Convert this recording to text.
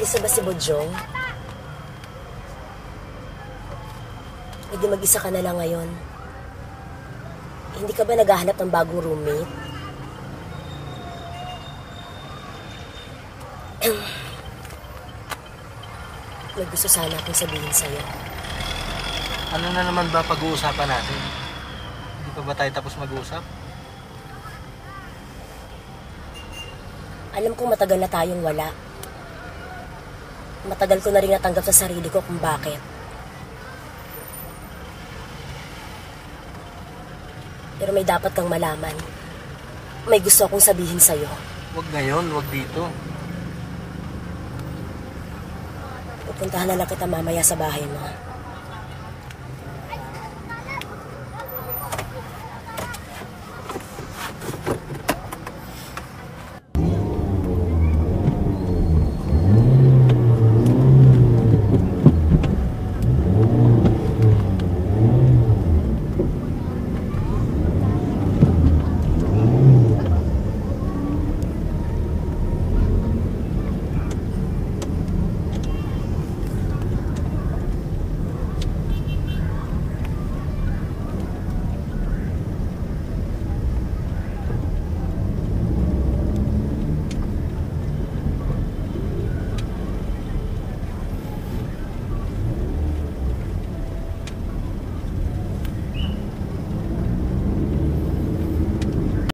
Nag-isa ba si Bodyong? E di mag-isa ka na lang ngayon. Hindi ka ba naghahanap ng bagong roommate? May gusto sana akong sabihin sa'yo. Ano na naman ba pag-uusapan natin? Hindi pa ba tayo tapos mag-uusap? Alam kong matagal na tayong wala. Matagal ko na rin natanggap sa sarili ko kung bakit. Pero may dapat kang malaman. May gusto akong sabihin sa'yo. Huwag ngayon, huwag dito. Pupuntahan na lang kita mamaya sa bahay mo.